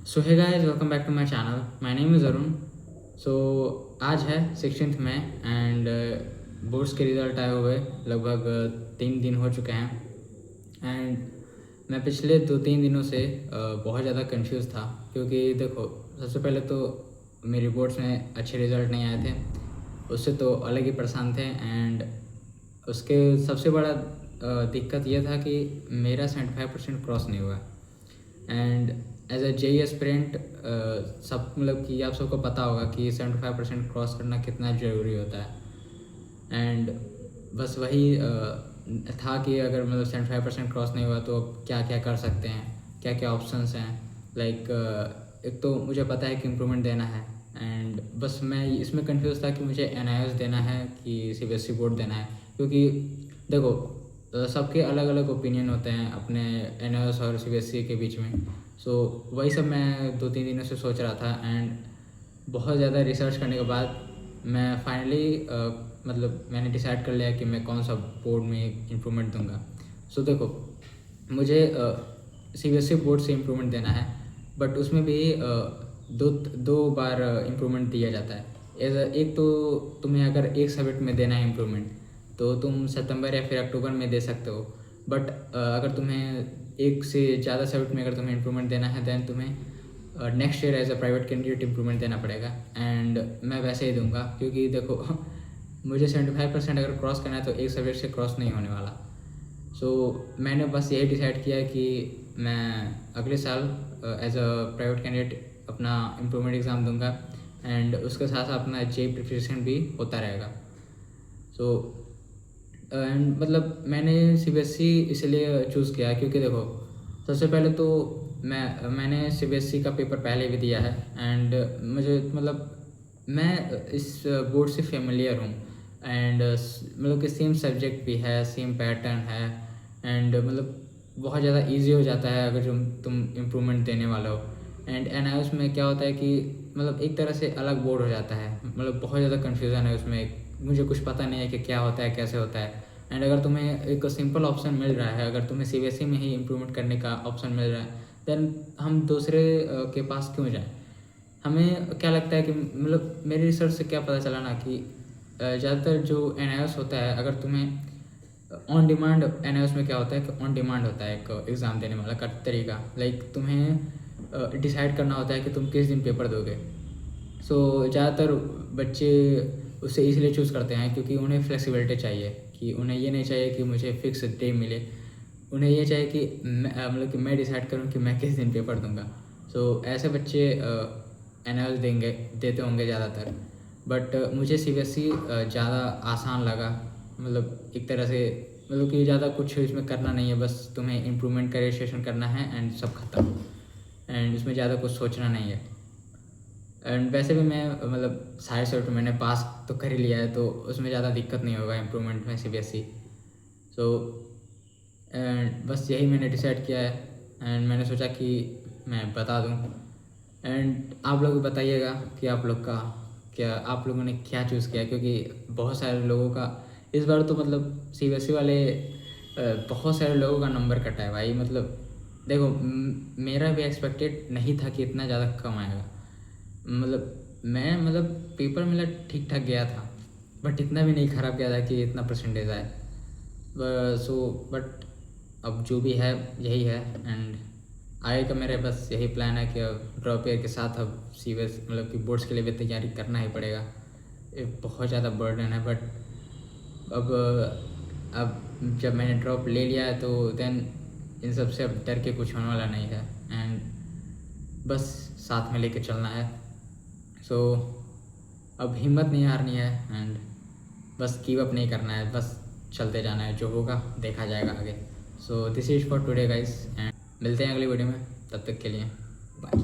So hey guys, welcome back to my channel. My name is Arun. So आज है 16 मई and boards के result आए हुए लगभग 3 दिन हो चुके हैं। एंड मैं पिछले 2-3 दिनों से बहुत ज़्यादा कंफ्यूज था, क्योंकि देखो, सबसे पहले तो मेरी बोर्ड्स में अच्छे रिज़ल्ट नहीं आए थे, उससे तो अलग ही परेशान थे। एंड उसके सबसे बड़ा दिक्कत ये था कि मेरा 75% क्रॉस नहीं हुआ। And as a JEE aspirant सब मतलब कि आप सबको पता होगा कि 75% क्रॉस करना कितना ज़रूरी होता है। एंड बस वही था कि अगर मतलब 75% क्रॉस नहीं हुआ तो क्या क्या कर सकते हैं, क्या क्या ऑप्शंस हैं। लाइक एक तो मुझे पता है कि इम्प्रूवमेंट देना है, एंड बस मैं इसमें कंफ्यूज था कि मुझे एनआईएस देना है कि सीबीएसई बोर्ड देना है। क्योंकि देखो, सबके अलग अलग ओपिनियन होते हैं अपने एनआईएस और सीबीएसई के बीच में। सो वही सब मैं 2-3 दिनों से सोच रहा था। एंड बहुत ज़्यादा रिसर्च करने के बाद मैं फाइनली मतलब मैंने डिसाइड कर लिया कि मैं कौन सा बोर्ड में इम्प्रूवमेंट दूंगा। सो देखो, मुझे सीबीएसई बोर्ड से इम्प्रूवमेंट देना है, बट उसमें भी दो बार इम्प्रूवमेंट दिया जाता है। एक तो तुम्हें अगर एक सब्जेक्ट में देना है इम्प्रूवमेंट, तो तुम सितंबर या फिर अक्टूबर में दे सकते हो। बट अगर तुम्हें एक से ज़्यादा सब्जेक्ट में अगर तुम्हें इम्प्रूवमेंट देना है, दैन तुम्हें next year as a private candidate improvement देना पड़ेगा। एंड मैं वैसे ही दूंगा, क्योंकि देखो मुझे 75% अगर क्रॉस करना है तो एक सब्जेक्ट से क्रॉस नहीं होने वाला। सो मैंने बस यही डिसाइड किया कि मैं अगले साल एज अ प्राइवेट कैंडिडेट अपना इम्प्रूवमेंट एग्ज़ाम दूंगा, एंड उसके साथ साथ अपना जेई प्रिपरेशन भी होता रहेगा। सो एंड मतलब मैंने सीबीएसई इसलिए चूज़ किया क्योंकि देखो, सबसे पहले तो मैंने सीबीएसई का पेपर पहले भी दिया है। एंड मुझे मतलब मैं इस बोर्ड से फेमिलियर हूँ। एंड मतलब कि सेम सब्जेक्ट भी है, सेम पैटर्न है। एंड मतलब बहुत ज़्यादा इजी हो जाता है अगर तुम इम्प्रूवमेंट देने वाले हो। एंड एनआईएस में क्या होता है कि मतलब एक तरह से अलग बोर्ड हो जाता है, मतलब बहुत ज़्यादा कन्फ्यूज़न है उसमें। मुझे कुछ पता नहीं है कि क्या होता है, कैसे होता है। एंड अगर तुम्हें एक सिंपल ऑप्शन मिल रहा है, अगर तुम्हें सीबीएसई में ही इम्प्रूवमेंट करने का ऑप्शन मिल रहा है, देन हम दूसरे के पास क्यों जाएं। हमें क्या लगता है कि मतलब मेरी रिसर्च से क्या पता चला ना कि ज़्यादातर जो एनआईएस होता है, अगर तुम्हें ऑन डिमांड, एनआईएस में क्या होता है कि ऑन डिमांड होता है एक एग्ज़ाम देने वाला का तरीका। लाइक तुम्हें डिसाइड करना होता है कि तुम किस दिन पेपर दोगे। सो ज़्यादातर बच्चे उसे इसलिए चूज़ करते हैं क्योंकि उन्हें फ्लेक्सिबिलिटी चाहिए, कि उन्हें ये नहीं चाहिए कि मुझे फ़िक्स डे मिले। उन्हें ये चाहिए कि मतलब कि मैं डिसाइड करूँ कि मैं किस दिन पेपर दूंगा। सो ऐसे बच्चे एनआईएस देते होंगे ज़्यादातर। बट मुझे सीबीएसई ज़्यादा आसान लगा। मतलब एक तरह से मतलब कि ज़्यादा कुछ इसमें करना नहीं है, बस तुम्हें इम्प्रूवमेंट का रजिस्ट्रेशन करना है एंड सब खत्म। एंड इसमें ज़्यादा कुछ सोचना नहीं है। एंड वैसे भी मैं मतलब सारे सब्जेक्ट मैंने पास तो कर ही लिया है, तो उसमें ज़्यादा दिक्कत नहीं होगा इम्प्रूवमेंट में सीबीएसई। सो एंड बस यही मैंने डिसाइड किया है। एंड मैंने सोचा कि मैं बता दूं। एंड आप लोग बताइएगा कि आप लोगों ने क्या चूज़ किया, क्योंकि बहुत सारे लोगों का इस बार तो मतलब सीबीएसई वाले बहुत सारे लोगों का नंबर कटा है भाई। मतलब देखो, मेरा भी एक्सपेक्टेड नहीं था कि इतना ज़्यादा कम आएगा। मतलब पेपर मेरा ठीक ठाक गया था, बट इतना भी नहीं ख़राब गया था कि इतना परसेंटेज आए। बट अब जो भी है यही है। एंड आगे का मेरे बस यही प्लान है कि अब ड्रॉप ईयर के साथ अब सीबीएस मतलब कि बोर्ड्स के लिए भी तैयारी करना ही पड़ेगा। ये बहुत ज़्यादा बर्डन है, बट अब जब मैंने ड्रॉप ले लिया है तो देन इन सब से अब डर के कुछ होने वाला नहीं है। एंड बस साथ में लेके चलना है। सो अब हिम्मत नहीं हारनी है, एंड बस गिव अप नहीं करना है, बस चलते जाना है। जो होगा देखा जाएगा आगे। So this is for today guys, and मिलते हैं अगली वीडियो में। तब तक के लिए बाय।